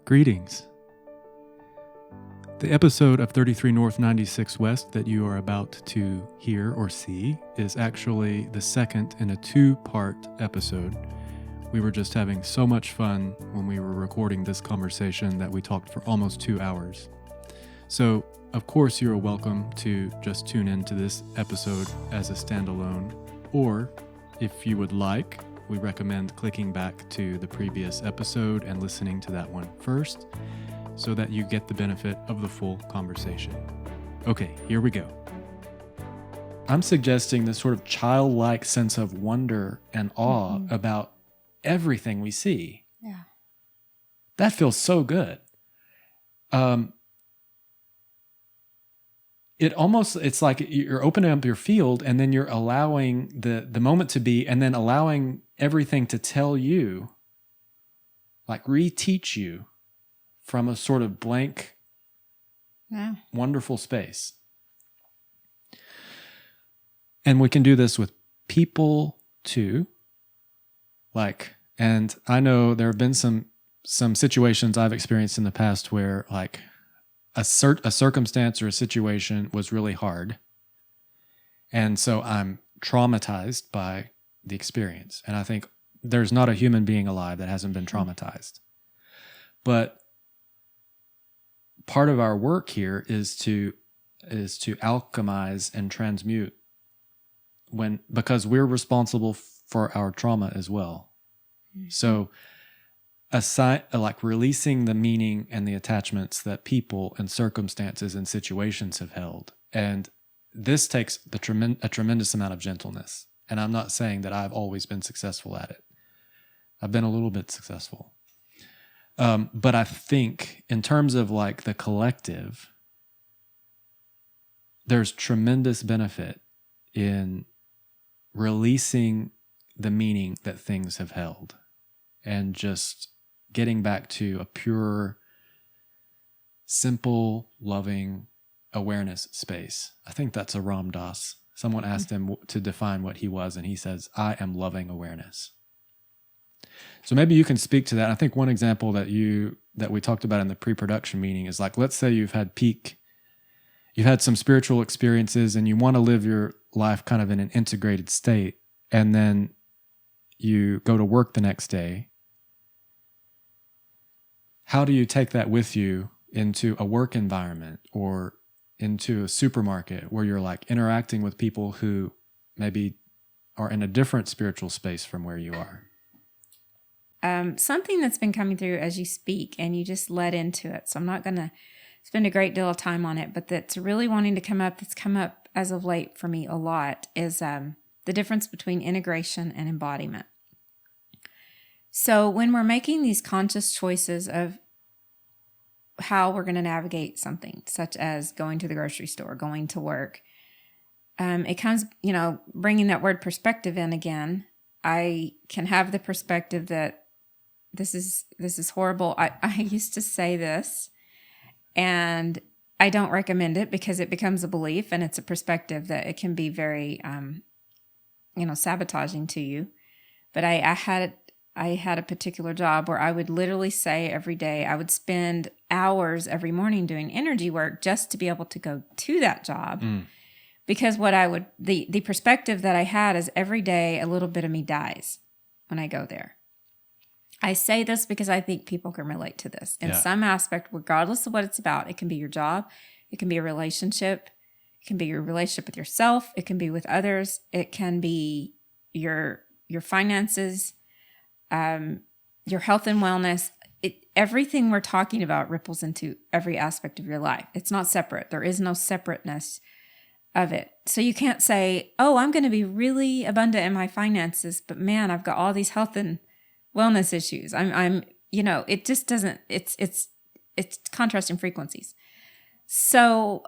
Greetings. The episode of 33 North 96 West that you are about to hear or see is actually the second in a two-part episode. We were just having so much fun when we were recording this conversation that we talked for almost 2 hours. So, of course, you're welcome to just tune into this episode as a standalone, or if you would like, we recommend clicking back to the previous episode and listening to that one first so that you get the benefit of the full conversation. Okay, here we go. I'm suggesting this sort of childlike sense of wonder and awe about everything we see. Yeah. That feels so good. It's like you're opening up your field and then you're allowing the moment to be, and then allowing everything to tell you, like reteach you from a sort of blank, wonderful space. And we can do this with people too. And I know there have been some situations I've experienced in the past where like a circumstance or a situation was really hard. And so I'm traumatized by the experience. And I think there's not a human being alive that hasn't been traumatized. But part of our work here is to alchemize and transmute because we're responsible for our trauma as well. Mm-hmm. So like releasing the meaning and the attachments that people and circumstances and situations have held. And this takes a tremendous amount of gentleness. And I'm not saying that I've always been successful at it. I've been a little bit successful. But I think in terms of like the collective, there's tremendous benefit in releasing the meaning that things have held and just getting back to a pure, simple, loving awareness space. I think that's a Ram Dass. Someone asked him to define what he was, and he says, I am loving awareness. So maybe you can speak to that. I think one example that we talked about in the pre-production meeting is like, let's say you've had some spiritual experiences and you want to live your life kind of in an integrated state, and then you go to work the next day. How do you take that with you into a work environment or into a supermarket where you're like interacting with people who maybe are in a different spiritual space from where you are? Something that's been coming through as you speak, and you just led into it, so I'm not going to spend a great deal of time on it, but that's really wanting to come up, that's come up as of late for me a lot, is the difference between integration and embodiment. So when we're making these conscious choices of how we're going to navigate something, such as going to the grocery store, going to work, it comes, bringing that word perspective in again. I can have the perspective that this is horrible. I used to say this, and I don't recommend it because it becomes a belief, and it's a perspective that it can be very, sabotaging to you. But I had a particular job where I would literally say every day, I would spend hours every morning doing energy work just to be able to go to that job. Because the perspective that I had is every day a little bit of me dies when I go there. I say this because I think people can relate to this in some aspect, regardless of what it's about. It can be your job. It can be a relationship. It can be your relationship with yourself. It can be with others. It can be your finances, your health and wellness. Everything we're talking about ripples into every aspect of your life. It's not separate. There is no separateness of it. So you can't say, oh, I'm going to be really abundant in my finances, but man, I've got all these health and wellness issues. It just doesn't, it's contrasting frequencies. So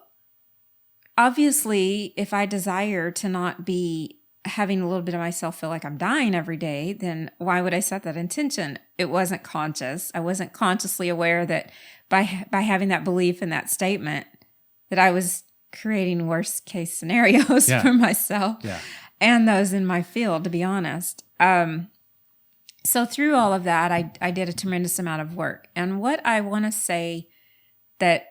obviously, if I desire to not be having a little bit of myself feel like I'm dying every day, then why would I set that intention? It wasn't conscious. I wasn't consciously aware that by having that belief and that statement that I was creating worst case scenarios for myself and those in my field, to be honest. So through all of that, I did a tremendous amount of work. And what I want to say that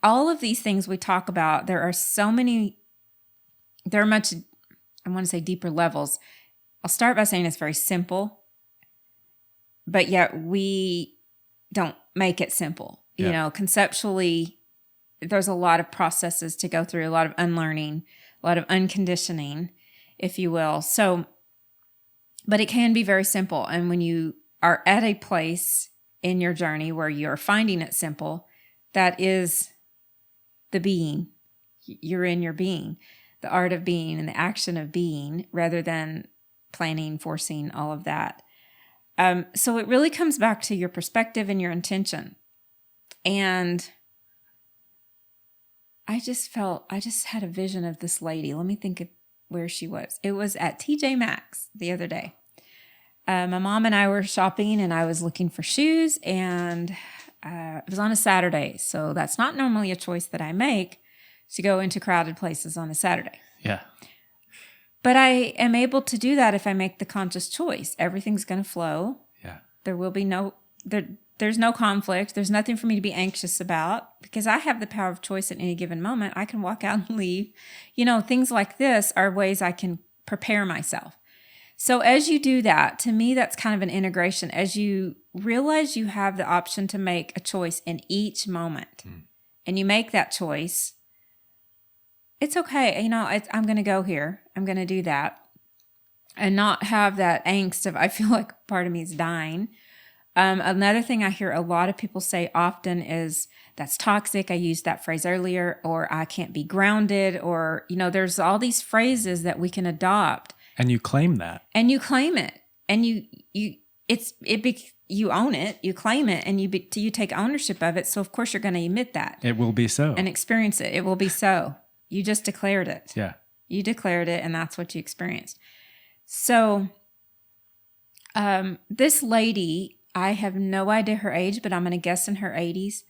all of these things we talk about, there are much, I want to say deeper levels. I'll start by saying it's very simple, but yet we don't make it simple. Yeah. You know, conceptually, there's a lot of processes to go through, a lot of unlearning, a lot of unconditioning, if you will. So, but it can be very simple. And when you are at a place in your journey where you're finding it simple, that is the being. You're in your being, the art of being and the action of being, rather than planning, forcing, all of that. So it really comes back to your perspective and your intention. And I just had a vision of this lady. Let me think of where she was. It was at TJ Maxx the other day. My mom and I were shopping, and I was looking for shoes, and it was on a Saturday. So that's not normally a choice that I make, to go into crowded places on a Saturday. Yeah. But I am able to do that if I make the conscious choice. Everything's going to flow. Yeah. There will be there's no conflict. There's nothing for me to be anxious about, because I have the power of choice at any given moment. I can walk out and leave. You know, things like this are ways I can prepare myself. So as you do that, to me, that's kind of an integration. As you realize you have the option to make a choice in each moment, and you make that choice, it's okay. You know, I'm going to go here. I'm going to do that, and not have that angst of, I feel like part of me is dying. Another thing I hear a lot of people say often is, that's toxic. I used that phrase earlier, or I can't be grounded, or, you know, there's all these phrases that we can adopt. And you claim that. And you claim it. And you own it, you claim it, and you take ownership of it. So of course you're going to emit that. It will be so. And experience it. It will be so. You just declared it. Yeah. You declared it, and that's what you experienced. So this lady, I have no idea her age, but I'm going to guess in her 80s,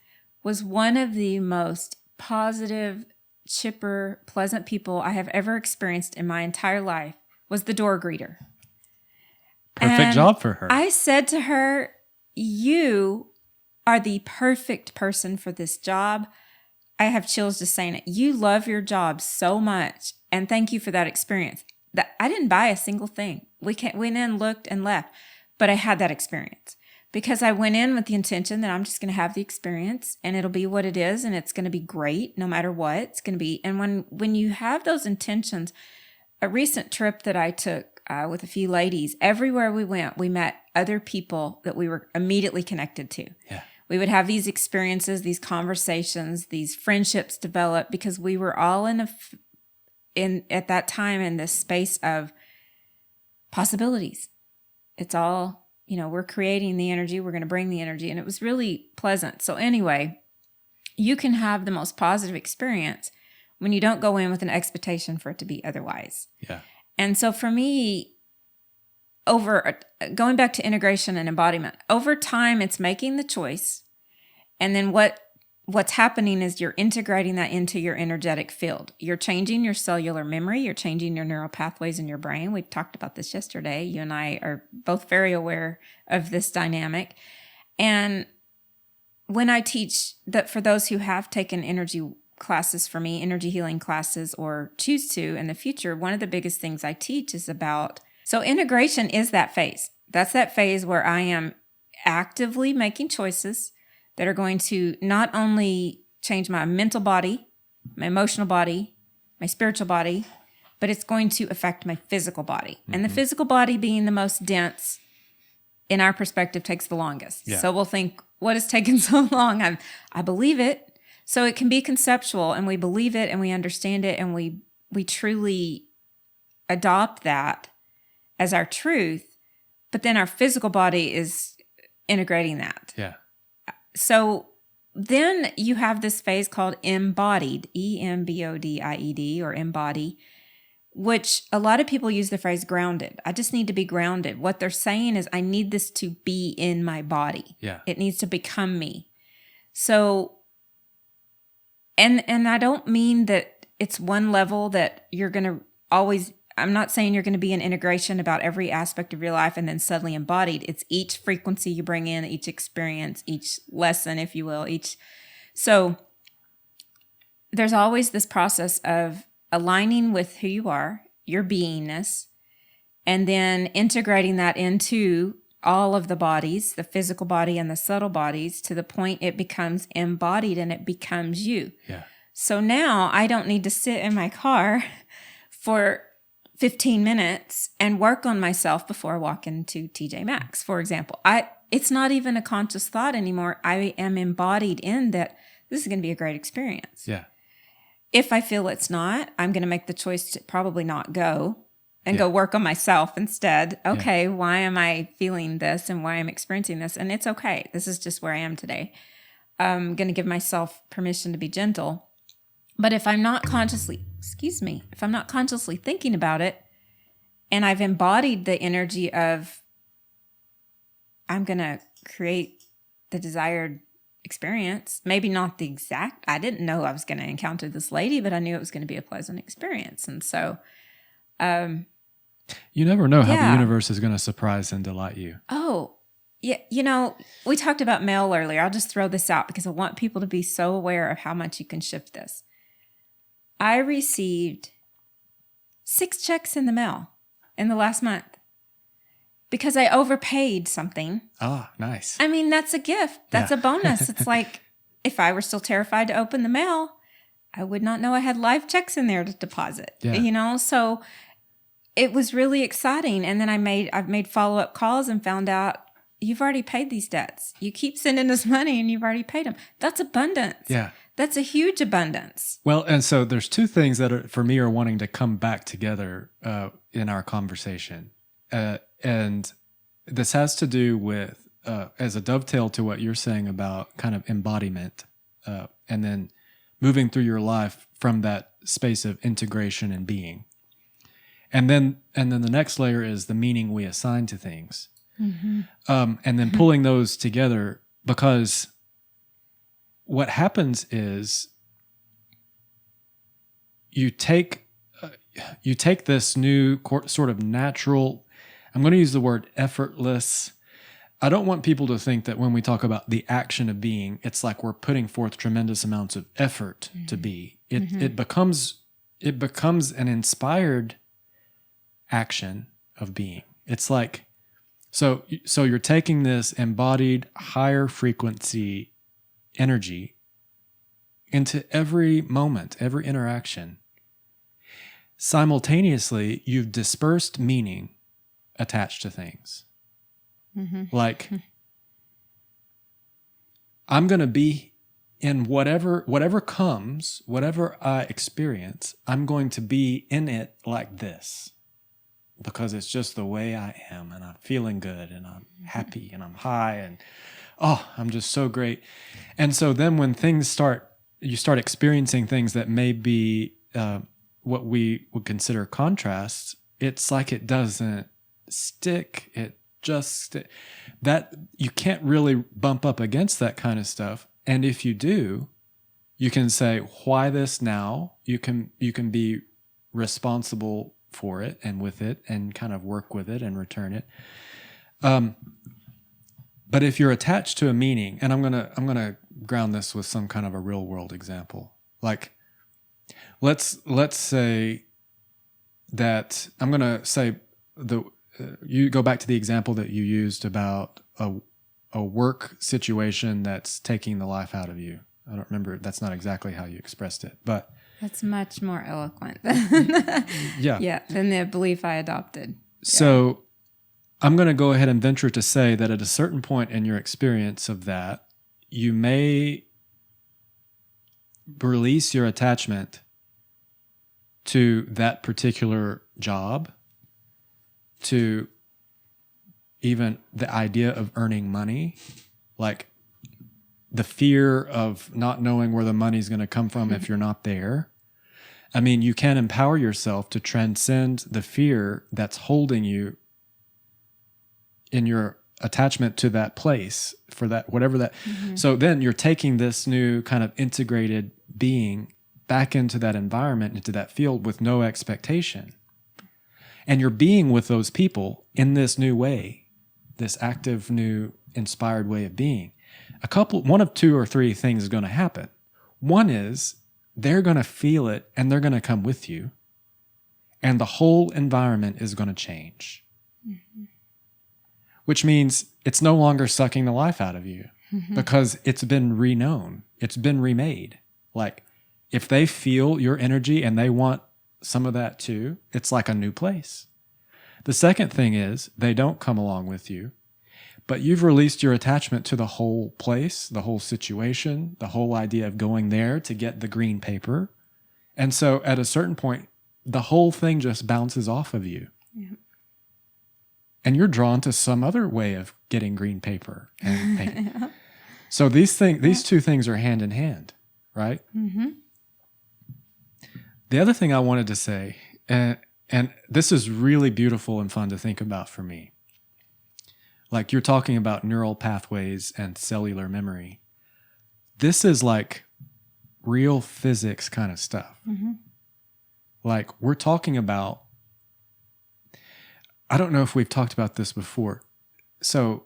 was one of the most positive, chipper, pleasant people I have ever experienced in my entire life. Was the door greeter. Perfect job for her. I said to her, you are the perfect person for this job. I have chills just saying it. You love your job so much. And thank you for that experience. That I didn't buy a single thing. We went in, looked, and left. But I had that experience. Because I went in with the intention that I'm just going to have the experience, and it'll be what it is, and it's going to be great no matter what it's going to be. And when you have those intentions, a recent trip that I took with a few ladies, everywhere we went, we met other people that we were immediately connected to. Yeah. We would have these experiences, these conversations, these friendships develop, because we were all at that time in this space of possibilities. It's all, you know, we're creating the energy, we're going to bring the energy, and it was really pleasant. So anyway, you can have the most positive experience when you don't go in with an expectation for it to be otherwise. Yeah. And so for me, going back to integration and embodiment, over time, it's making the choice. And then what's happening is you're integrating that into your energetic field. You're changing your cellular memory. You're changing your neural pathways in your brain. We talked about this yesterday. You and I are both very aware of this dynamic. And when I teach that, for those who have taken energy classes for me, energy healing classes, or choose to in the future, one of the biggest things I teach is about, so integration is that phase. That's that phase where I am actively making choices that are going to not only change my mental body, my emotional body, my spiritual body, but it's going to affect my physical body. Mm-hmm. And the physical body, being the most dense, in our perspective, takes the longest. Yeah. So we'll think, what has taken so long? I believe it. So it can be conceptual, and we believe it, and we understand it, and we truly adopt that as our truth. But then our physical body is integrating that. Yeah. So then you have this phase called embodied, embodied, or embody, which a lot of people use the phrase grounded. I just need to be grounded. What they're saying is, I need this to be in my body. Yeah. It needs to become me. So, and I don't mean that it's one level that you're going to always I'm not saying you're going to be in integration about every aspect of your life and then suddenly embodied. It's each frequency you bring in, each experience, each lesson, if you will, so there's always this process of aligning with who you are, your beingness, and then integrating that into all of the bodies, the physical body and the subtle bodies, to the point it becomes embodied and it becomes you. Yeah. So now I don't need to sit in my car for 15 minutes and work on myself before I walk into TJ Maxx, for example. It's not even a conscious thought anymore. I am embodied in that this is going to be a great experience. Yeah. If I feel it's not, I'm going to make the choice to probably not go and go work on myself instead. Okay, why am I feeling this and why I'm experiencing this? And it's okay. This is just where I am today. I'm going to give myself permission to be gentle. But if I'm not consciously, if I'm not consciously thinking about it, and I've embodied the energy of, I'm going to create the desired experience, maybe not the exact, I didn't know I was going to encounter this lady, but I knew it was going to be a pleasant experience. And so, you never know how the universe is going to surprise and delight you. Oh, yeah. We talked about mail earlier. I'll just throw this out because I want people to be so aware of how much you can shift this. I received 6 checks in the mail in the last month because I overpaid something. Ah, nice. I mean, that's a gift. That's a bonus. It's like if I were still terrified to open the mail, I would not know I had live checks in there to deposit. Yeah. So it was really exciting. And then I've made follow-up calls and found out you've already paid these debts. You keep sending us money and you've already paid them. That's abundance. Yeah. That's a huge abundance. Well, and so there's 2 things that for me are wanting to come back together in our conversation. And this has to do with, as a dovetail to what you're saying about kind of embodiment, and then moving through your life from that space of integration and being. And then the next layer is the meaning we assign to things. Mm-hmm. And then pulling those together, because what happens is you take this new sort of natural, I'm going to use the word effortless. I don't want people to think that when we talk about the action of being, it's like we're putting forth tremendous amounts of effort to be. It becomes an inspired action of being. It's like, so you're taking this embodied higher frequency energy into every moment, every interaction. Simultaneously, you've dispersed meaning attached to things. Mm-hmm. Like, I'm going to be in whatever comes, whatever I experience, I'm going to be in it like this. Because it's just the way I am, and I'm feeling good, and I'm happy, and I'm high, and I'm just so great. And so then when you start experiencing things that may be what we would consider contrasts, it's like it doesn't stick. That you can't really bump up against that kind of stuff. And if you do, you can say, why this now? You can be responsible for it and with it and kind of work with it and return it. But if you're attached to a meaning, and I'm gonna ground this with some kind of a real world example. Like, let's say that I'm gonna say you go back to the example that you used about a work situation that's taking the life out of you. I don't remember. That's not exactly how you expressed it, but that's much more eloquent than than the belief I adopted. So I'm going to go ahead and venture to say that at a certain point in your experience of that, you may release your attachment to that particular job, to even the idea of earning money, like the fear of not knowing where the money's going to come from if you're not there. I mean, you can empower yourself to transcend the fear that's holding you in your attachment to that place for that, whatever that. Mm-hmm. So then you're taking this new kind of integrated being back into that environment, into that field with no expectation. And you're being with those people in this new way, this active, new, inspired way of being. One of two or three things is going to happen. One is they're going to feel it and they're going to come with you. And the whole environment is going to change. Mm-hmm. Which means it's no longer sucking the life out of you because it's been reknown. It's been remade. Like if they feel your energy and they want some of that too, it's like a new place. The second thing is they don't come along with you, but you've released your attachment to the whole place, the whole situation, the whole idea of going there to get the green paper. And so at a certain point, the whole thing just bounces off of you. Yeah. And you're drawn to some other way of getting green paper and paint. Yeah. So these two things are hand in hand, right? Mm-hmm. The other thing I wanted to say, and this is really beautiful and fun to think about for me. Like you're talking about neural pathways and cellular memory. This is like real physics kind of stuff. Mm-hmm. Like we're talking about, I don't know if we've talked about this before. So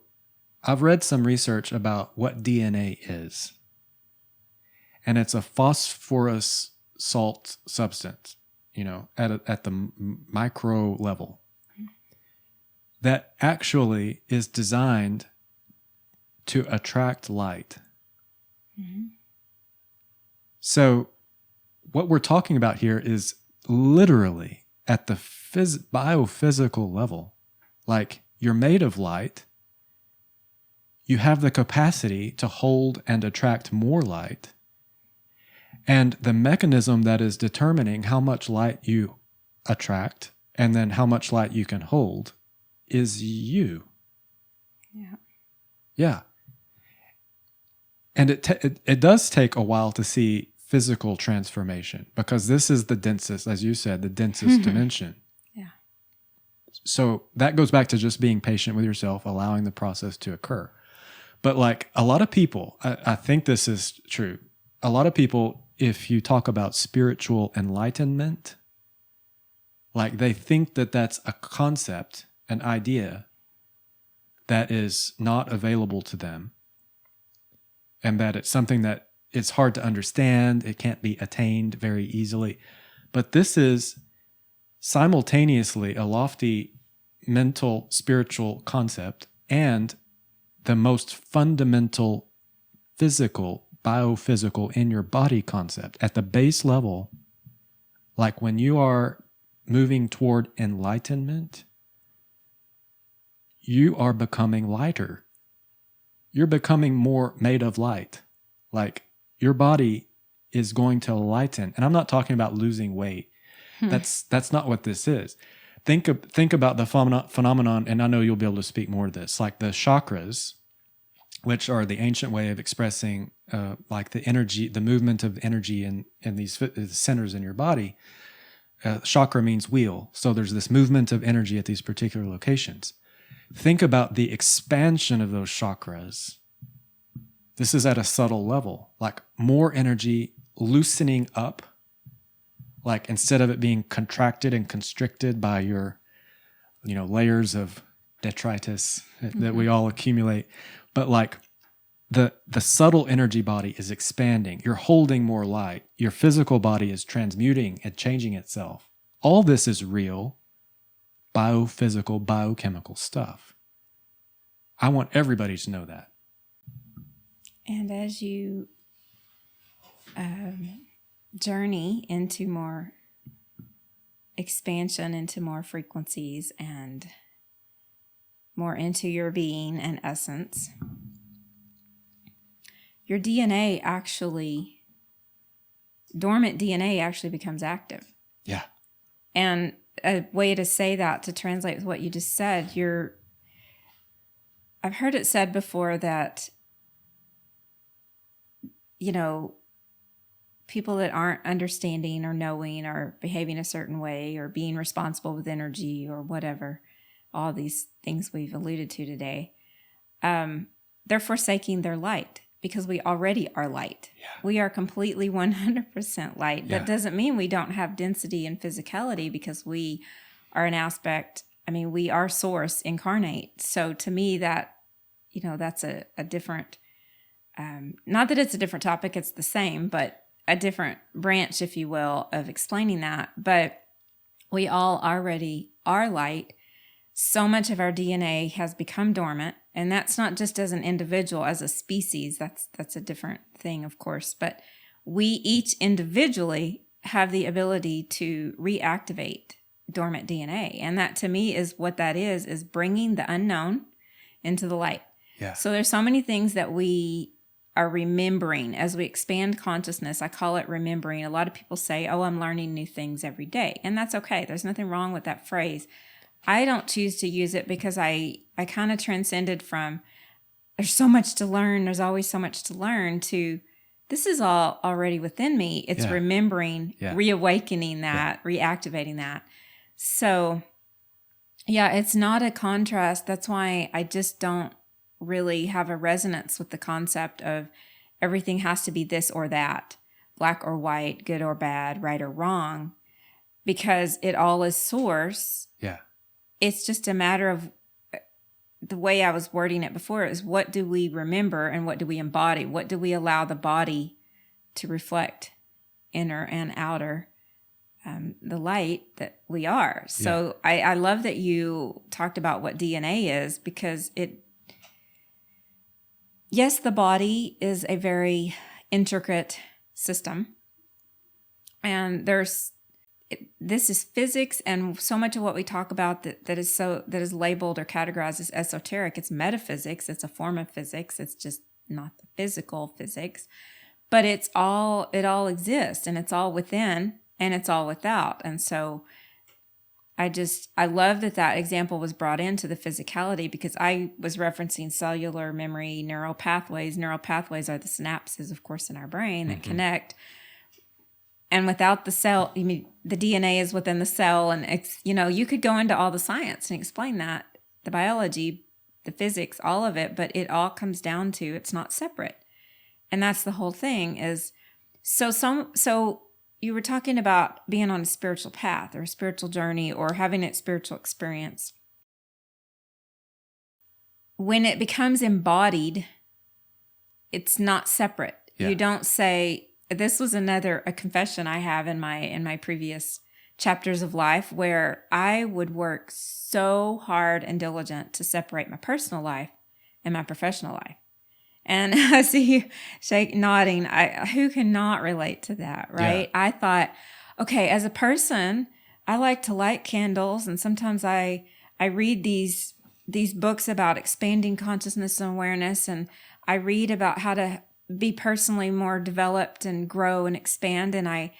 I've read some research about what DNA is. And it's a phosphorus salt substance, at the micro level that actually is designed to attract light. Mm-hmm. So what we're talking about here is literally at the biophysical level. Like you're made of light. You have the capacity to hold and attract more light. And the mechanism that is determining how much light you attract and then how much light you can hold is you. Yeah. Yeah. And it does take a while to see physical transformation because this is the densest, as you said, the densest dimension. Yeah. So that goes back to just being patient with yourself, allowing the process to occur. But like a lot of people, I think this is true. A lot of people, if you talk about spiritual enlightenment, like they think that that's a concept, an idea that is not available to them and that it's something that it's hard to understand. It can't be attained very easily. But this is simultaneously a lofty mental, spiritual concept and the most fundamental physical, biophysical in your body concept. At the base level, like when you are moving toward enlightenment, you are becoming lighter. You're becoming more made of light. Like your body is going to lighten. And I'm not talking about losing weight. That's not what this is. Think about the phenomenon, and I know you'll be able to speak more to this, like the chakras, which are the ancient way of expressing like the energy, the movement of energy in these centers in your body. Chakra means wheel. So there's this movement of energy at these particular locations. Think about the expansion of those chakras. This is at a subtle level, like more energy loosening up, like instead of it being contracted and constricted by your, layers of detritus that we all accumulate, but like the subtle energy body is expanding. You're holding more light. Your physical body is transmuting and changing itself. All this is real, biophysical, biochemical stuff. I want everybody to know that. And as you journey into more expansion, into more frequencies and more into your being and essence, your DNA actually, dormant DNA actually becomes active. Yeah. And a way to say that, to translate what you just said, I've heard it said before that, people that aren't understanding or knowing or behaving a certain way or being responsible with energy or whatever, all these things we've alluded to today, they're forsaking their light because we already are light. Yeah. We are completely 100% light. Yeah. That doesn't mean we don't have density and physicality because we are an aspect. I mean, we are source incarnate. So to me, that, that's a different, not that it's a different topic, it's the same, but a different branch, if you will, of explaining that. But we all already are light. So much of our DNA has become dormant. And that's not just as an individual, as a species. That's a different thing, of course. But we each individually have the ability to reactivate dormant DNA. And that, to me, is what that is bringing the unknown into the light. Yeah. So there's so many things that we are remembering as we expand consciousness. I call it remembering. A lot of people say, oh, I'm learning new things every day. And that's okay. There's nothing wrong with that phrase. I don't choose to use it because I kind of transcended from there's so much to learn, there's always so much to learn, to this is all already within me. It's remembering, reawakening that, reactivating that. So, yeah, it's not a contrast. That's why I just don't really have a resonance with the concept of everything has to be this or that, black or white, good or bad, right or wrong, because it all is source. Yeah. It's just a matter of the way I was wording it before is what do we remember and what do we embody? What do we allow the body to reflect, inner and outer, the light that we are. So I love that you talked about what DNA is, because yes, the body is a very intricate system, and this is physics, and so much of what we talk about that is labeled or categorized as esoteric. It's metaphysics. It's a form of physics. It's just not the physical physics, but it all exists, and it's all within and it's all without. And so I love that example was brought into the physicality, because I was referencing cellular memory, neural pathways. Neural pathways are the synapses, of course, in our brain that connect. And without the cell, the DNA is within the cell. And you could go into all the science and explain that, the biology, the physics, all of it, but it all comes down to it's not separate. And that's the whole thing is, so you were talking about being on a spiritual path or a spiritual journey or having a spiritual experience. When it becomes embodied, it's not separate. Yeah. You don't say, this was a confession I have in my previous chapters of life, where I would work so hard and diligent to separate my personal life and my professional life. And I see you nodding. Who cannot relate to that, right? Yeah. I thought, okay, as a person, I like to light candles, and sometimes I read these books about expanding consciousness and awareness, and I read about how to be personally more developed and grow and expand, and I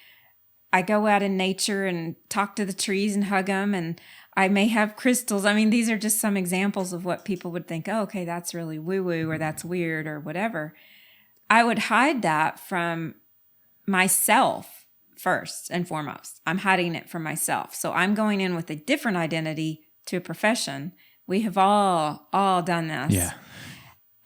go out in nature and talk to the trees and hug them, and I may have crystals. I mean, these are just some examples of what people would think, oh, okay, that's really woo-woo, or that's weird, or whatever. I would hide that from myself first and foremost. I'm hiding it from myself. So I'm going in with a different identity to a profession. We have all done this. Yeah.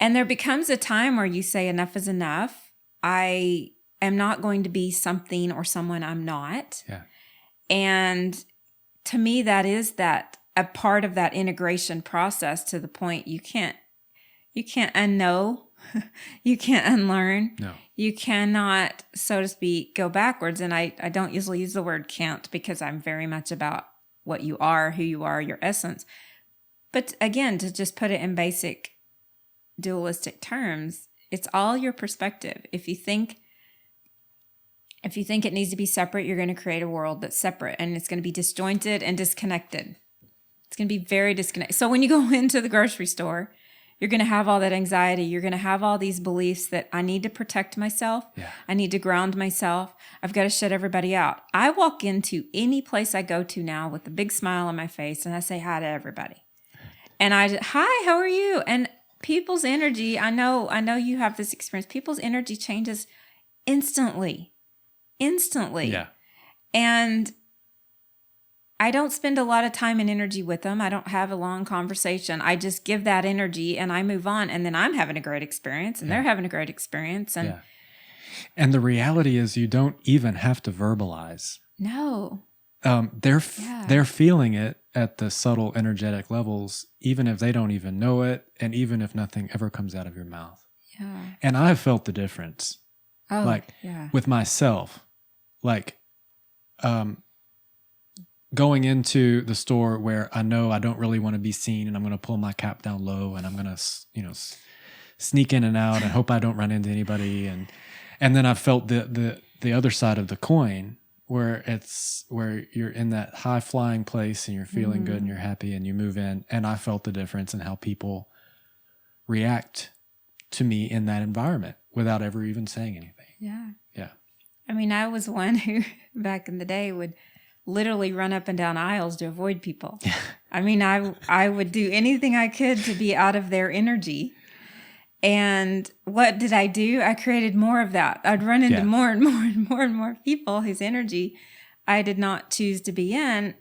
And there becomes a time where you say enough is enough. I am not going to be something or someone I'm not. Yeah. And to me, that is a part of that integration process, to the point you can't unknow, you can't unlearn. No. You cannot, so to speak, go backwards. And I don't usually use the word can't, because I'm very much about what you are, who you are, your essence. But again, to just put it in basic dualistic terms, it's all your perspective. If you think it needs to be separate, you're going to create a world that's separate, and it's going to be disjointed and disconnected. It's going to be very disconnected. So when you go into the grocery store, you're going to have all that anxiety. You're going to have all these beliefs that I need to protect myself. Yeah. I need to ground myself. I've got to shut everybody out. I walk into any place I go to now with a big smile on my face, and I say hi to everybody. And hi, how are you? And people's energy, I know you have this experience. People's energy changes instantly. Yeah. And I don't spend a lot of time and energy with them. I don't have a long conversation. I just give that energy and I move on. And then I'm having a great experience, and they're having a great experience. And the reality is, you don't even have to verbalize. No. They're feeling it at the subtle energetic levels, even if they don't even know it, and even if nothing ever comes out of your mouth. Yeah. And I've felt the difference. Oh, like yeah. with myself, like going into the store where I know I don't really want to be seen, and I'm going to pull my cap down low, and I'm going to, sneak in and out and hope I don't run into anybody. And then I felt the other side of the coin, where you're in that high flying place and you're feeling good and you're happy and you move in. And I felt the difference in how people react to me in that environment without ever even saying anything. Yeah. Yeah. I mean, I was one who back in the day would literally run up and down aisles to avoid people. I mean, I would do anything I could to be out of their energy. And what did I do? I created more of that. I'd run into more and more and more and more people whose energy I did not choose to be in.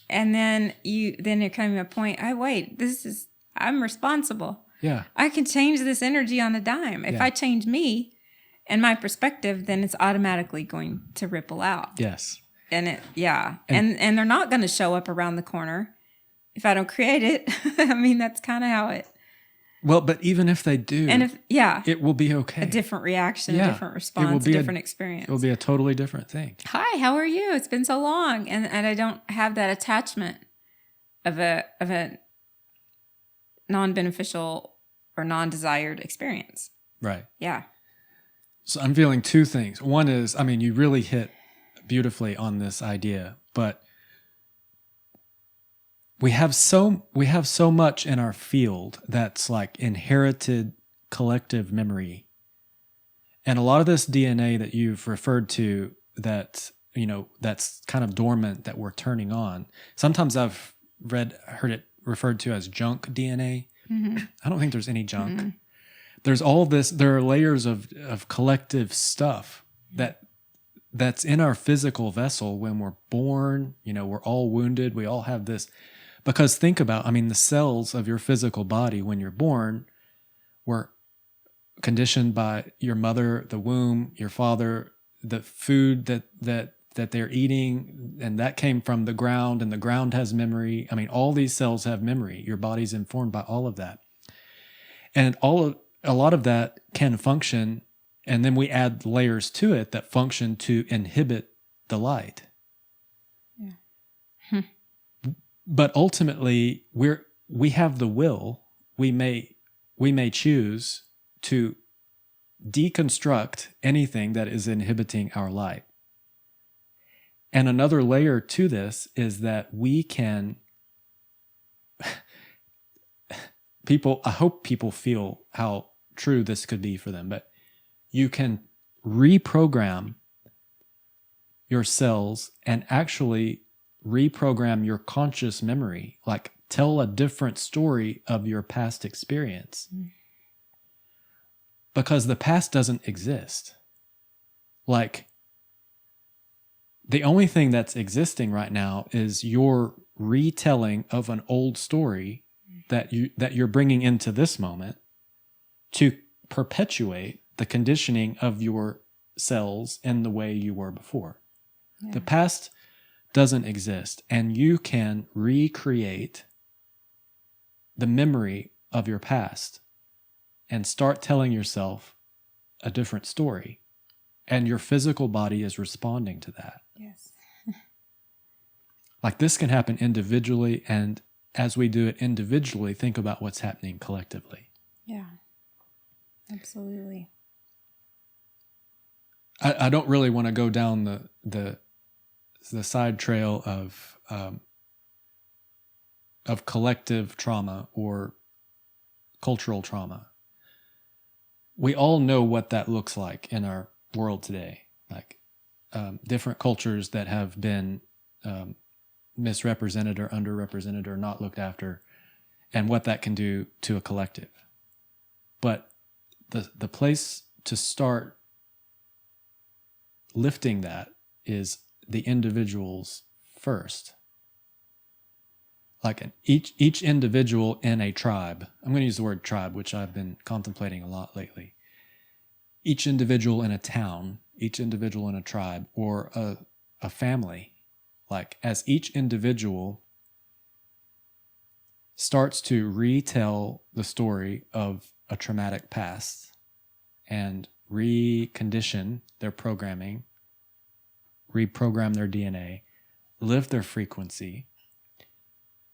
And then there came a point, I'm responsible. Yeah. I can change this energy on a dime. If I change me and my perspective, then it's automatically going to ripple out. Yes. And and they're not going to show up around the corner if I don't create it. I mean, that's kind of how it. Well, but even if they do, it will be okay. A different reaction, a different response, a different experience. It will be a totally different thing. Hi, how are you? It's been so long, and I don't have that attachment of a non-beneficial or non-desired experience. Right. Yeah. So I'm feeling two things. One is, I mean, you really hit beautifully on this idea, but we have so much in our field that's like inherited collective memory. And a lot of this DNA that you've referred to that's kind of dormant that we're turning on. Sometimes I've heard it referred to as junk DNA. Mm-hmm. I don't think there's any junk. Mm-hmm. There's all this, there are layers of collective stuff that's in our physical vessel when we're born. We're all wounded. We all have this. Because think about, the cells of your physical body when you're born were conditioned by your mother, the womb, your father, the food that they're eating, and that came from the ground, and the ground has memory. All these cells have memory. Your body's informed by all of that. And a lot of that can function, and then we add layers to it that function to inhibit the light. Yeah. But ultimately, we have the will. We may choose to deconstruct anything that is inhibiting our light. And another layer to this is that we can. I hope people feel how true this could be for them, but you can reprogram your cells and actually reprogram your conscious memory, like tell a different story of your past experience. Because the past doesn't exist. Like, the only thing that's existing right now is your retelling of an old story that you're bringing into this moment to perpetuate the conditioning of your cells in the way you were before. Yeah. The past doesn't exist, and you can recreate the memory of your past and start telling yourself a different story, and your physical body is responding to that. Yes. Like, this can happen individually, and as we do it individually, think about what's happening collectively. Yeah, absolutely. I don't really want to go down the side trail of collective trauma or cultural trauma. We all know what that looks like in our world today, like different cultures that have been misrepresented or underrepresented or not looked after, and what that can do to a collective. But the place to start lifting that is the individuals first. Like each individual in a tribe, I'm going to use the word tribe, which I've been contemplating a lot lately. Each individual in a town, each individual in a tribe, or a family, like as each individual starts to retell the story of a traumatic past and recondition their programming, reprogram their DNA, lift their frequency,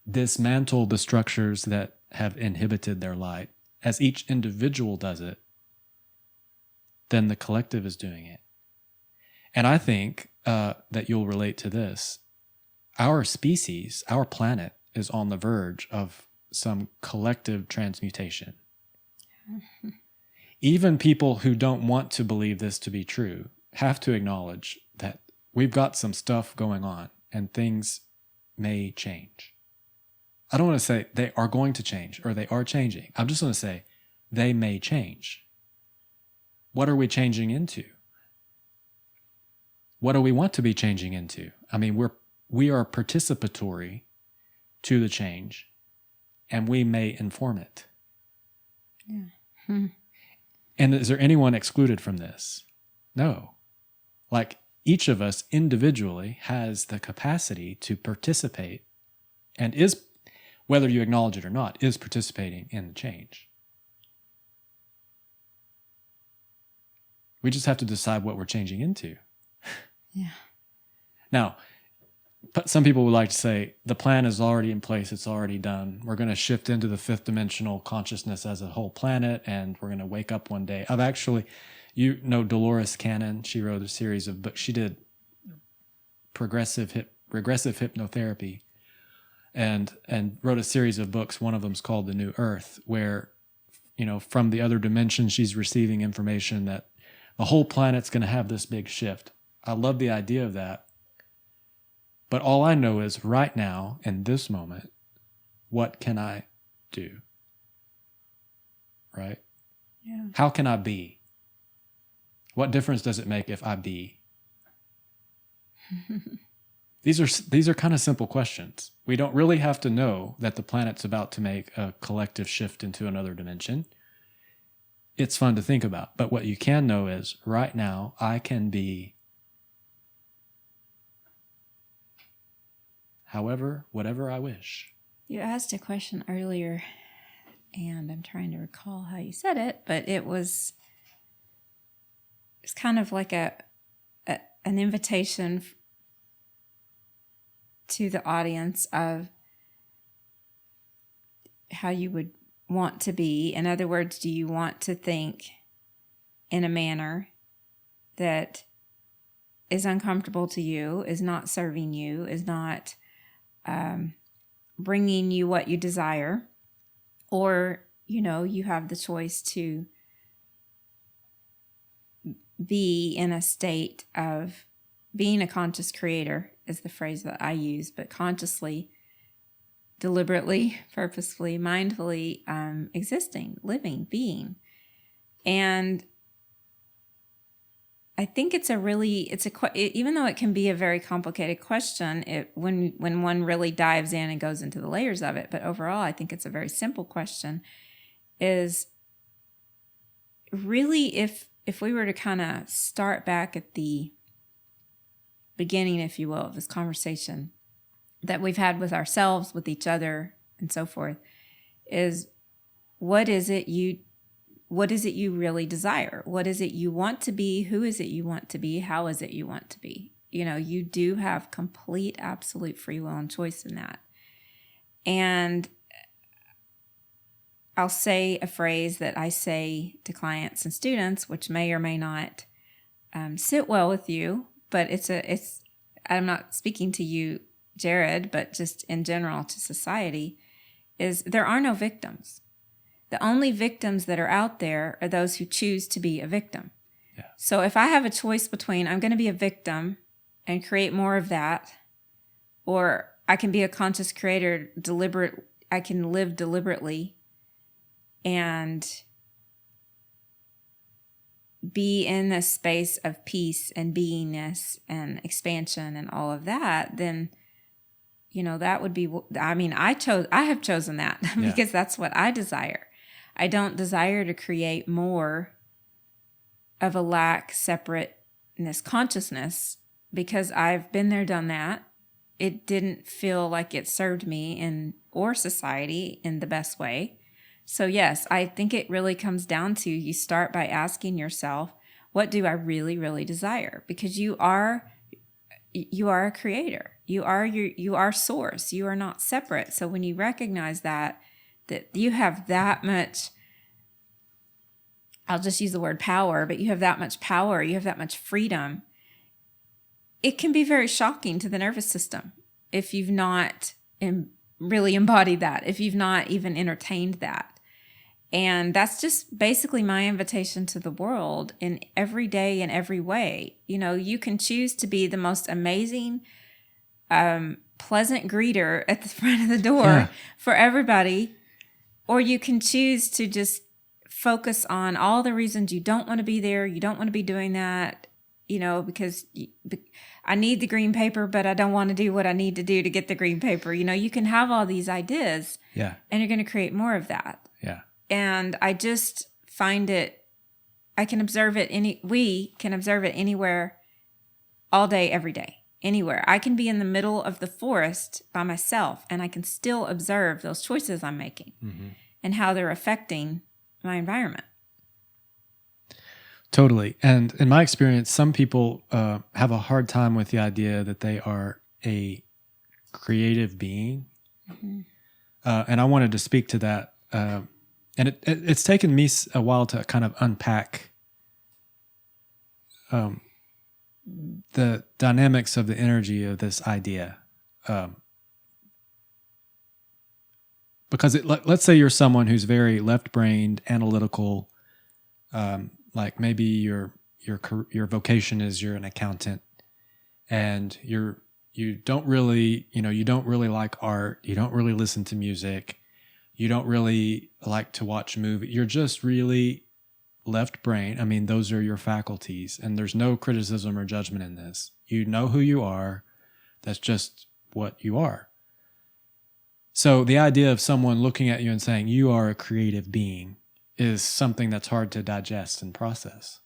dismantle the structures that have inhibited their light, as each individual does it, then the collective is doing it. And I think that you'll relate to this. Our species, our planet, is on the verge of some collective transmutation. Even people who don't want to believe this to be true have to acknowledge that we've got some stuff going on and things may change. I don't want to say they are going to change or they are changing. I'm just going to say they may change. What are we changing into? What do we want to be changing into? I mean, we are participatory to the change, and we may inform it. Yeah. And is there anyone excluded from this? No. Like, each of us individually has the capacity to participate and is, whether you acknowledge it or not, is participating in the change. We just have to decide what we're changing into. Yeah. Now, but some people would like to say the plan is already in place. It's already done. We're going to shift into the fifth dimensional consciousness as a whole planet, and we're going to wake up one day. I've actually, you know, Dolores Cannon. She wrote a series of books. She did regressive hypnotherapy, and wrote a series of books. One of them's called The New Earth, where, you know, from the other dimension, she's receiving information that the whole planet's going to have this big shift. I love the idea of that. But all I know is right now, in this moment, what can I do? Right? Yeah. How can I be? What difference does it make if I be? These are kind of simple questions. We don't really have to know that the planet's about to make a collective shift into another dimension. It's fun to think about. But what you can know is right now, I can be however, whatever I wish. You asked a question earlier, and I'm trying to recall how you said it, but it's kind of like an invitation to the audience of how you would want to be. In other words, do you want to think in a manner that is uncomfortable to you, is not serving you, is not bringing you what you desire, or, you know, you have the choice to be in a state of being a conscious creator is the phrase that I use, but consciously, deliberately, purposefully, mindfully existing, living, being. And I think even though it can be a very complicated question, when one really dives in and goes into the layers of it, but overall, I think it's a very simple question, is really if we were to kind of start back at the beginning, if you will, of this conversation that we've had with ourselves, with each other, and so forth, is what is it you really desire? What is it you want to be? Who is it you want to be? How is it you want to be? You know, you do have complete, absolute free will and choice in that. And I'll say a phrase that I say to clients and students, which may or may not sit well with you, but I'm not speaking to you, Jared, but just in general to society, is there are no victims. The only victims that are out there are those who choose to be a victim. Yeah. So if I have a choice between I'm going to be a victim and create more of that, or I can be a conscious creator, I can live deliberately and be in this space of peace and beingness and expansion and all of that, then, you know, that would be, I mean, I have chosen that because that's what I desire. I don't desire to create more of a lack, separateness, consciousness, because I've been there, done that. it didn't feel like it served me or society in the best way. So yes, I think it really comes down to, you start by asking yourself, what do I really, really desire? Because you are a creator. You are source. You are not separate. So when you recognize that you have that much, I'll just use the word power, but you have that much power, you have that much freedom, it can be very shocking to the nervous system if you've not really embodied that, if you've not even entertained that. And that's just basically my invitation to the world in every day, in every way. You know, you can choose to be the most amazing, pleasant greeter at the front of the door for everybody, or you can choose to just focus on all the reasons you don't want to be there, you don't want to be doing that, you know, because I need the green paper, but I don't want to do what I need to do to get the green paper. You know, you can have all these ideas, and you're going to create more of that. Yeah. And I just find it, we can observe it anywhere, all day, every day, anywhere. I can be in the middle of the forest by myself, and I can still observe those choices I'm making and how they're affecting my environment. Totally. And in my experience, some people have a hard time with the idea that they are a creative being. And I wanted to speak to that. And it's taken me a while to kind of unpack the dynamics of the energy of this idea. Because let's say you're someone who's very left-brained, analytical, like maybe your vocation is you're an accountant, and you don't really like art, you don't really listen to music, you don't really like to watch movies. You're just really left brain. I mean, those are your faculties, and there's no criticism or judgment in this. You know who you are. That's just what you are. So the idea of someone looking at you and saying you are a creative being is something that's hard to digest and process.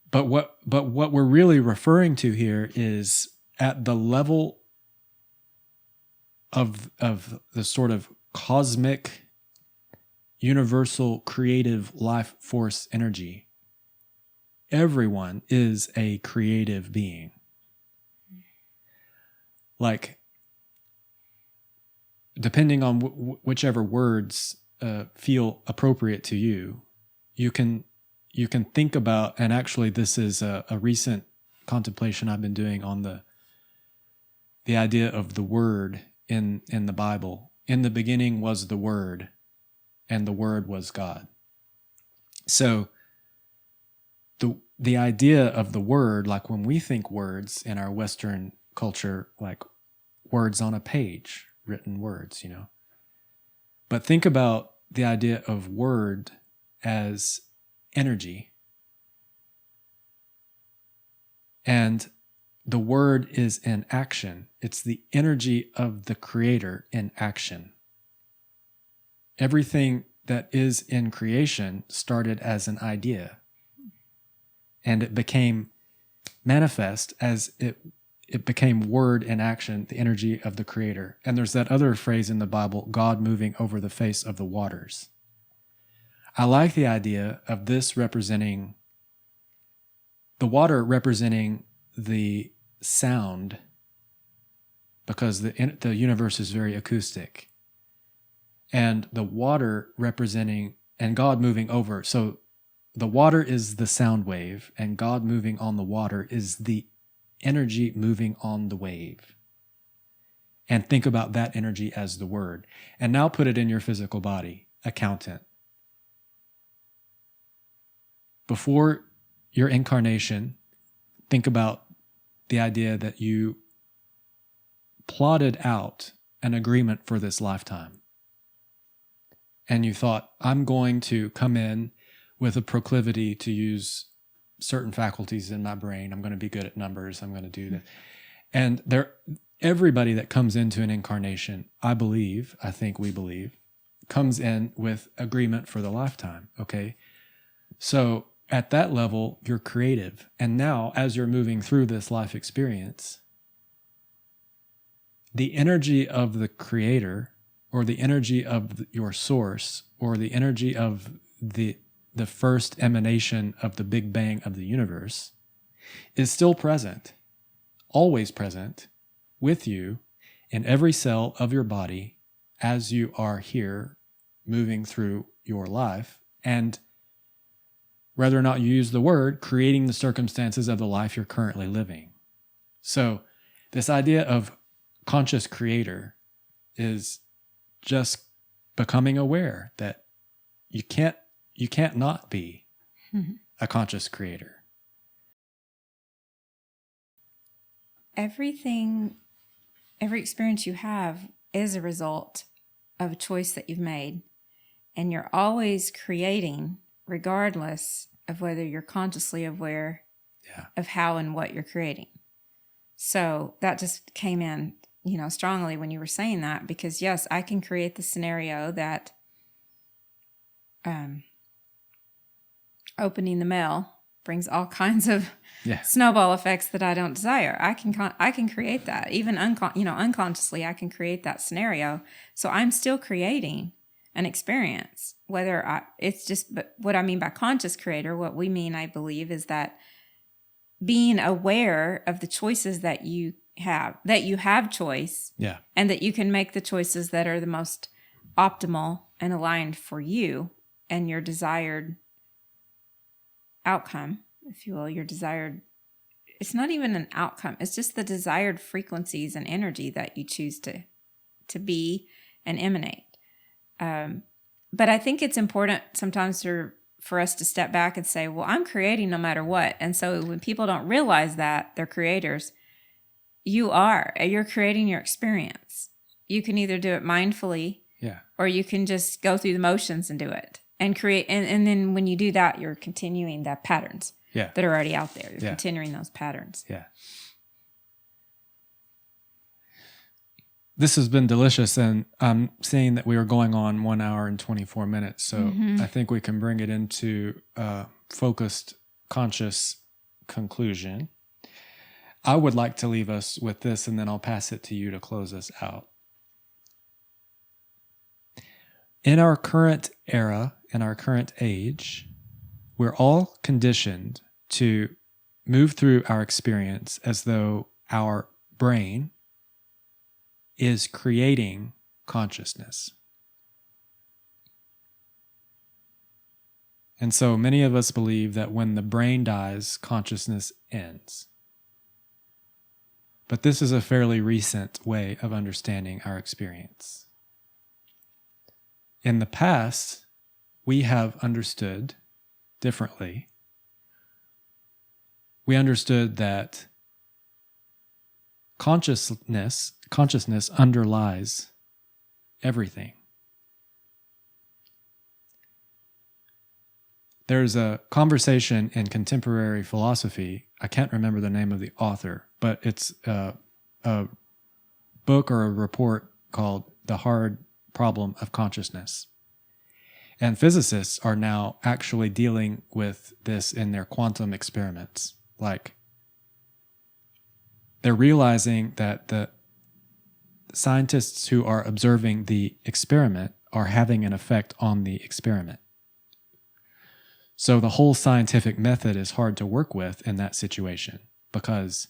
But what we're really referring to here is at the level of the sort of cosmic, universal, creative life force energy. Everyone is a creative being. Like, depending on whichever words feel appropriate to you, you can think about, and actually this is a recent contemplation I've been doing on the idea of the word in the Bible. In the beginning was the Word, and the Word was God. So the idea of the word, like when we think words in our Western culture, like words on a page, written words, you know. But think about the idea of word as energy. And the word is in action. It's the energy of the creator in action. Everything that is in creation started as an idea, and it became manifest as it became word in action, the energy of the creator. And there's that other phrase in the Bible, God moving over the face of the waters. I like the idea of this representing the water, representing the sound, because the universe is very acoustic, and the water representing, and God moving over. So the water is the sound wave, and God moving on the water is the energy moving on the wave. And think about that energy as the word. And now put it in your physical body, accountant. Before your incarnation, think about the idea that you plotted out an agreement for this lifetime. And you thought, I'm going to come in with a proclivity to use certain faculties in my brain. I'm going to be good at numbers. I'm going to do that. And everybody that comes into an incarnation, I think we believe, comes in with agreement for the lifetime, okay? So at that level, you're creative. And now, as you're moving through this life experience, the energy of the creator, or the energy of your source, or the energy of the first emanation of the Big Bang of the universe is still present, always present, with you in every cell of your body as you are here moving through your life, and whether or not you use the word, creating the circumstances of the life you're currently living. So this idea of conscious creator is just becoming aware that you can't not be a conscious creator. Every experience you have is a result of a choice that you've made. And you're always creating, regardless of whether you're consciously aware of how and what you're creating. So that just came in, strongly when you were saying that, because yes, I can create the scenario that opening the mail brings all kinds of snowball effects that I don't desire. I can create that. Even unconsciously, I can create that scenario. So I'm still creating an experience. But what I mean by conscious creator, what we mean, I believe, is that being aware of the choices that you have choice, and that you can make the choices that are the most optimal and aligned for you and your desired outcome, if you will, it's not even an outcome. It's just the desired frequencies and energy that you choose to be and emanate. But I think it's important sometimes for us to step back and say, well, I'm creating no matter what. And so when people don't realize that they're creators, you're creating your experience. You can either do it mindfully, or you can just go through the motions and do it and create. And then when you do that, you're continuing the patterns that are already out there. You're continuing those patterns. Yeah. This has been delicious, and I'm seeing that we are going on 1 hour and 24 minutes. So I think we can bring it into a focused, conscious conclusion. I would like to leave us with this, and then I'll pass it to you to close us out. In our current era, in our current age, we're all conditioned to move through our experience as though our brain is creating consciousness. And so many of us believe that when the brain dies, consciousness ends. But this is a fairly recent way of understanding our experience. In the past, we have understood differently. We understood that consciousness underlies everything. There's a conversation in contemporary philosophy. I can't remember the name of the author, but it's a book or a report called The Hard Problem of Consciousness. And physicists are now actually dealing with this in their quantum experiments. Like, they're realizing that the scientists who are observing the experiment are having an effect on the experiment. So the whole scientific method is hard to work with in that situation because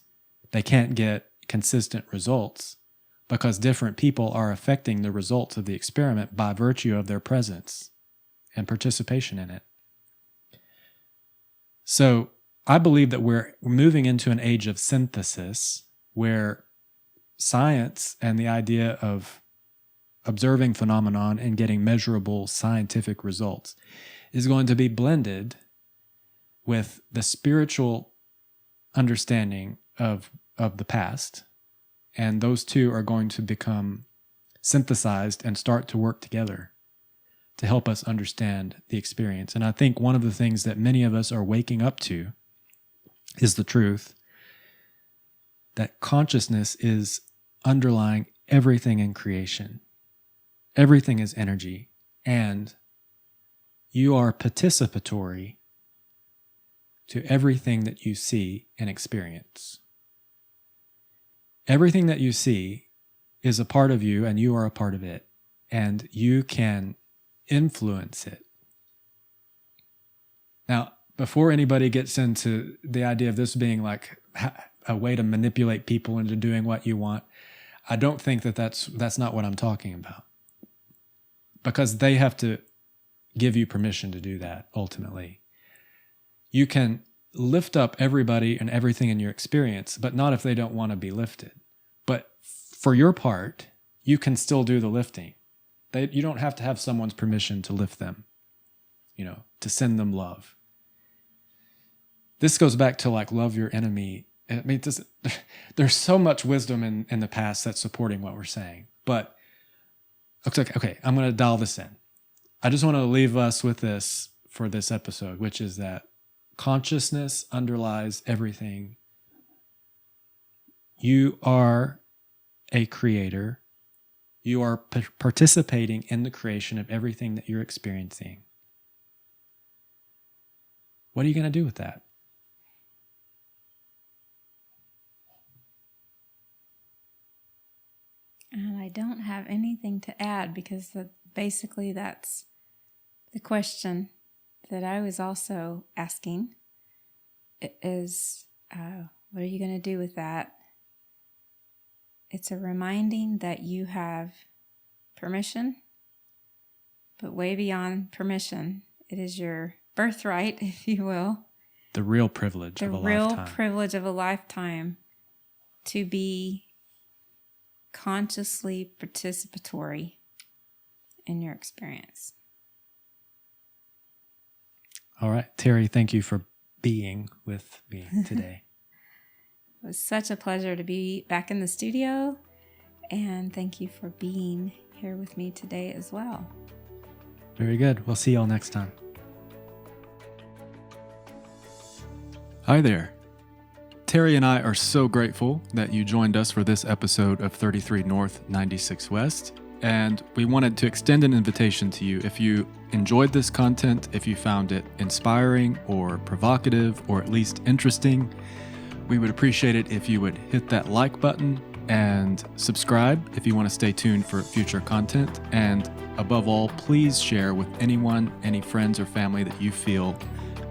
they can't get consistent results because different people are affecting the results of the experiment by virtue of their presence and participation in it. So I believe that we're moving into an age of synthesis where science and the idea of observing phenomenon and getting measurable scientific results is going to be blended with the spiritual understanding of the past. And those two are going to become synthesized and start to work together to help us understand the experience. And I think one of the things that many of us are waking up to is the truth that consciousness is underlying everything in creation. Everything is energy, and you are participatory to everything that you see and experience. Everything that you see is a part of you and you are a part of it, and you can influence it. Now, before anybody gets into the idea of this being like a way to manipulate people into doing what you want, I don't think that's not what I'm talking about. Because they have to give you permission to do that, ultimately. You can lift up everybody and everything in your experience, but not if they don't want to be lifted. But for your part, you can still do the lifting. You don't have to have someone's permission to lift them, to send them love. This goes back to like love your enemy. I mean, there's so much wisdom in the past that's supporting what we're saying. But, okay, I'm going to dial this in. I just want to leave us with this for this episode, which is that consciousness underlies everything. You are a creator. You are participating in the creation of everything that you're experiencing. What are you going to do with that? And I don't have anything to add because basically that's the question that I was also asking is, what are you going to do with that? It's a reminding that you have permission, but way beyond permission. It is your birthright, if you will. The real privilege of a lifetime. The real privilege of a lifetime to be consciously participatory in your experience. All right, Terri, thank you for being with me today. It was such a pleasure to be back in the studio, and thank you for being here with me today as well. Very good. We'll see y'all next time. Hi there. Terri and I are so grateful that you joined us for this episode of 33 North, 96 West. And we wanted to extend an invitation to you. If you enjoyed this content, if you found it inspiring or provocative or at least interesting, we would appreciate it if you would hit that like button and subscribe if you want to stay tuned for future content. And above all, please share with anyone, any friends or family that you feel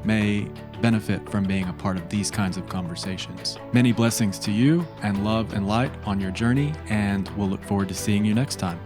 may benefit from being a part of these kinds of conversations. Many blessings to you and love and light on your journey, and we'll look forward to seeing you next time.